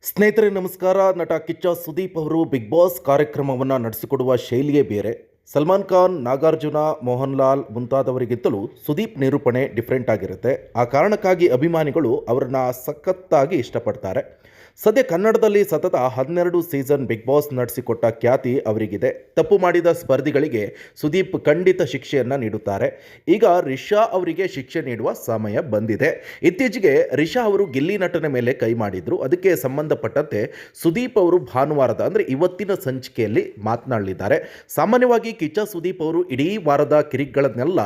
ಸ್ನೇಹಿತರೆ ನಮಸ್ಕಾರ. ನಟ ಕಿಚ್ಚ ಸುದೀಪ್ ಅವರು ಬಿಗ್ ಬಾಸ್ ಕಾರ್ಯಕ್ರಮವನ್ನು ನಡೆಸಿಕೊಡುವ ಶೈಲಿಯೇ ಬೇರೆ. ಸಲ್ಮಾನ್ ಖಾನ್, ನಾಗಾರ್ಜುನ, ಮೋಹನ್ ಲಾಲ್ ಮುಂತಾದವರಿಗಿಂತಲೂ ಸುದೀಪ್ ನಿರೂಪಣೆ ಡಿಫ್ರೆಂಟ್ ಆಗಿರುತ್ತೆ. ಆ ಕಾರಣಕ್ಕಾಗಿ ಅಭಿಮಾನಿಗಳು ಅವರನ್ನ ಸಖತ್ತಾಗಿ ಇಷ್ಟಪಡ್ತಾರೆ. ಸದ್ಯ ಕನ್ನಡದಲ್ಲಿ ಸತತ 12 ಸೀಸನ್ ಬಿಗ್ ಬಾಸ್ ನಡೆಸಿಕೊಟ್ಟ ಖ್ಯಾತಿ ಅವರಿಗಿದೆ. ತಪ್ಪು ಮಾಡಿದ ಸ್ಪರ್ಧಿಗಳಿಗೆ ಸುದೀಪ್ ಖಂಡಿತ ಶಿಕ್ಷೆಯನ್ನು ನೀಡುತ್ತಾರೆ. ಈಗ ರಿಷಾ ಅವರಿಗೆ ಶಿಕ್ಷೆ ನೀಡುವ ಸಮಯ ಬಂದಿದೆ. ಇತ್ತೀಚೆಗೆ ರಿಷಾ ಅವರು ಗಿಲ್ಲಿ ನಟನ ಮೇಲೆ ಕೈ ಮಾಡಿದ್ರು. ಅದಕ್ಕೆ ಸಂಬಂಧಪಟ್ಟಂತೆ ಸುದೀಪ್ ಅವರು ಭಾನುವಾರದ ಅಂದರೆ ಇವತ್ತಿನ ಸಂಚಿಕೆಯಲ್ಲಿ ಮಾತನಾಡಲಿದ್ದಾರೆ. ಸಾಮಾನ್ಯವಾಗಿ ಕಿಚ್ಚ ಸುದೀಪ್ ಅವರು ಇಡೀ ವಾರದ ಕಿರಿಕ್ಗಳನ್ನೆಲ್ಲ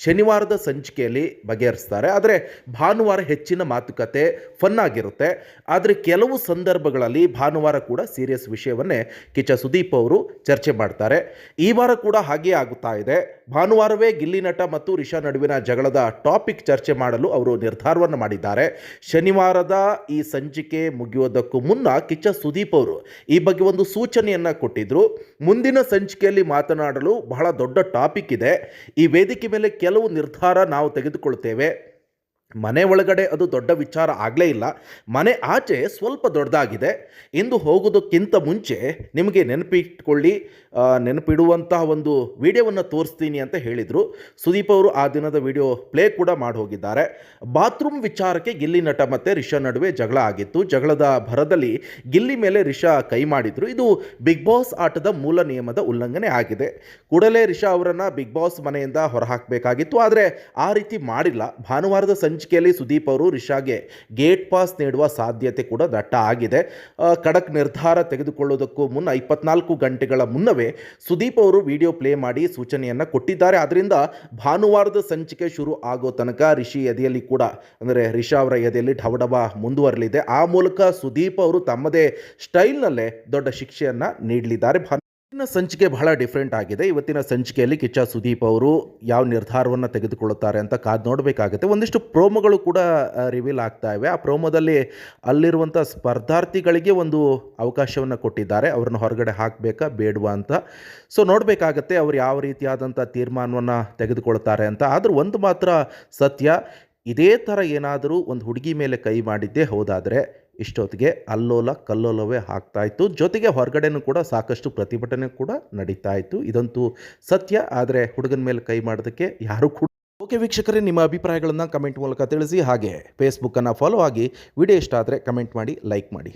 ಶನಿವಾರದ ಸಂಚಿಕೆಯಲ್ಲಿ ಬಗೆಹರಿಸ್ತಾರೆ. ಆದರೆ ಭಾನುವಾರ ಹೆಚ್ಚಿನ ಮಾತುಕತೆ ಫನ್ ಆಗಿರುತ್ತೆ. ಆದರೆ ಕೆಲವು ಸಂದರ್ಭಗಳಲ್ಲಿ ಭಾನುವಾರ ಕೂಡ ಸೀರಿಯಸ್ ವಿಷಯವನ್ನೇ ಕಿಚ್ಚ ಸುದೀಪ್ ಅವರು ಚರ್ಚೆ ಮಾಡ್ತಾರೆ. ಈ ವಾರ ಕೂಡ ಹಾಗೆ ಆಗುತ್ತಾ ಇದೆ. ಭಾನುವಾರವೇ ಗಿಲ್ಲಿ ನಟ ಮತ್ತು ರಿಷಾ ನಡುವಿನ ಜಗಳದ ಟಾಪಿಕ್ ಚರ್ಚೆ ಮಾಡಲು ಅವರು ನಿರ್ಧಾರವನ್ನು ಮಾಡಿದ್ದಾರೆ. ಶನಿವಾರದ ಈ ಸಂಚಿಕೆ ಮುಗಿಯೋದಕ್ಕೂ ಮುನ್ನ ಕಿಚ್ಚ ಸುದೀಪ್ ಅವರು ಈ ಬಗ್ಗೆ ಒಂದು ಸೂಚನೆಯನ್ನು ಕೊಟ್ಟಿದ್ರು. ಮುಂದಿನ ಸಂಚಿಕೆಯಲ್ಲಿ ಮಾತನಾಡಲು ಬಹಳ ದೊಡ್ಡ ಟಾಪಿಕ್ ಇದೆ. ಈ ವೇದಿಕೆ ಮೇಲೆ ಕೆಲವು ನಿರ್ಧಾರ ನಾವು ತೆಗೆದುಕೊಳ್ತೇವೆ. ಮನೆ ಒಳಗಡೆ ಅದು ದೊಡ್ಡ ವಿಚಾರ ಆಗಲೇ ಇಲ್ಲ, ಮನೆ ಆಚೆ ಸ್ವಲ್ಪ ದೊಡ್ಡದಾಗಿದೆ. ಇಂದು ಹೋಗೋದಕ್ಕಿಂತ ಮುಂಚೆ ನಿಮಗೆ ನೆನಪಿಡುವಂತಹ ಒಂದು ವಿಡಿಯೋವನ್ನು ತೋರಿಸ್ತೀನಿ ಅಂತ ಹೇಳಿದರು. ಸುದೀಪ್ ಅವರು ಆ ದಿನದ ವಿಡಿಯೋ ಪ್ಲೇ ಕೂಡ ಮಾಡಿ ಹೋಗಿದ್ದಾರೆ. ಬಾತ್ರೂಮ್ ವಿಚಾರಕ್ಕೆ ಗಿಲ್ಲಿ ನಟ ಮತ್ತು ರಿಷಾ ನಡುವೆ ಜಗಳ ಆಗಿತ್ತು. ಜಗಳದ ಭರದಲ್ಲಿ ಗಿಲ್ಲಿ ಮೇಲೆ ರಿಷಾ ಕೈ ಮಾಡಿದರು. ಇದು ಬಿಗ್ ಬಾಸ್ ಆಟದ ಮೂಲ ನಿಯಮದ ಉಲ್ಲಂಘನೆ ಆಗಿದೆ. ಕೂಡಲೇ ರಿಷಾ ಅವರನ್ನು ಬಿಗ್ ಬಾಸ್ ಮನೆಯಿಂದ ಹೊರಹಾಕಬೇಕಾಗಿತ್ತು. ಆದರೆ ಆ ರೀತಿ ಮಾಡಿಲ್ಲ. ಭಾನುವಾರದ ಸಂಚಿಕೆಯಲ್ಲಿ ಸುದೀಪ್ ಅವರು ರಿಷಾಗೆ ಗೇಟ್ ಪಾಸ್ ನೀಡುವ ಸಾಧ್ಯತೆ ಕೂಡ ದಟ್ಟ ಆಗಿದೆ. ಖಡಕ್ ನಿರ್ಧಾರ ತೆಗೆದುಕೊಳ್ಳುವುದಕ್ಕೂ ಮುನ್ನ 24 ಗಂಟೆಗಳ ಮುನ್ನವೇ ಸುದೀಪ್ ಅವರು ವಿಡಿಯೋ ಪ್ಲೇ ಮಾಡಿ ಸೂಚನೆಯನ್ನು ಕೊಟ್ಟಿದ್ದಾರೆ. ಆದ್ದರಿಂದ ಭಾನುವಾರದ ಸಂಚಿಕೆ ಶುರು ಆಗೋ ತನಕ ರಿಷಾ ಅವರ ಎದೆಯಲ್ಲಿ ಢವಢವ ಮುಂದುವರಲಿದೆ. ಆ ಮೂಲಕ ಸುದೀಪ್ ಅವರು ತಮ್ಮದೇ ಸ್ಟೈಲ್ನಲ್ಲೇ ದೊಡ್ಡ ಶಿಕ್ಷೆಯನ್ನು ನೀಡಲಿದ್ದಾರೆ. ಇವತ್ತಿನ ಸಂಚಿಕೆ ಬಹಳ ಡಿಫ್ರೆಂಟ್ ಆಗಿದೆ. ಇವತ್ತಿನ ಸಂಚಿಕೆಯಲ್ಲಿ ಕಿಚ್ಚ ಸುದೀಪ್ ಅವರು ಯಾವ ನಿರ್ಧಾರವನ್ನು ತೆಗೆದುಕೊಳ್ಳುತ್ತಾರೆ ಅಂತ ಕಾದು ನೋಡಬೇಕಾಗುತ್ತೆ. ಒಂದಿಷ್ಟು ಪ್ರೋಮೋಗಳು ಕೂಡ ರಿವೀಲ್ ಆಗ್ತಾ ಇವೆ. ಆ ಪ್ರೋಮೋದಲ್ಲಿ ಅಲ್ಲಿರುವಂಥ ಸ್ಪರ್ಧಾರ್ಥಿಗಳಿಗೆ ಒಂದು ಅವಕಾಶವನ್ನು ಕೊಟ್ಟಿದ್ದಾರೆ, ಅವ್ರನ್ನ ಹೊರಗಡೆ ಹಾಕಬೇಕಾ ಬೇಡವಾ ಅಂತ. ಸೊ ನೋಡಬೇಕಾಗತ್ತೆ ಅವ್ರು ಯಾವ ರೀತಿಯಾದಂಥ ತೀರ್ಮಾನವನ್ನು ತೆಗೆದುಕೊಳ್ತಾರೆ ಅಂತ. ಆದರೂ ಒಂದು ಮಾತ್ರ ಸತ್ಯ, ಇದೇ ಥರ ಏನಾದರೂ ಒಂದು ಹುಡುಗಿ ಮೇಲೆ ಕೈ ಮಾಡಿದ್ದೇ ಹೋದಾದರೆ ಇಷ್ಟೊತ್ತಿಗೆ ಅಲ್ಲೋಲ ಕಲ್ಲೋಲವೇ ಆಗ್ತಾ ಇತ್ತು. ಜೊತೆಗೆ ಹೊರಗಡೆನೂ ಕೂಡ ಸಾಕಷ್ಟು ಪ್ರತಿಭಟನೆ ಕೂಡ ನಡೀತಾ ಇತ್ತು. ಇದಂತೂ ಸತ್ಯ. ಆದರೆ ಹುಡುಗನ ಮೇಲೆ ಕೈ ಮಾಡೋದಕ್ಕೆ ಯಾರೂ ಕೂಡ. ಓಕೆ ವೀಕ್ಷಕರೇ, ನಿಮ್ಮ ಅಭಿಪ್ರಾಯಗಳನ್ನು ಕಮೆಂಟ್ ಮೂಲಕ ತಿಳಿಸಿ. ಹಾಗೆ ಫೇಸ್ಬುಕ್ಕನ್ನು ಫಾಲೋ ಆಗಿ. ವಿಡಿಯೋ ಇಷ್ಟ ಆದರೆ ಕಮೆಂಟ್ ಮಾಡಿ, ಲೈಕ್ ಮಾಡಿ.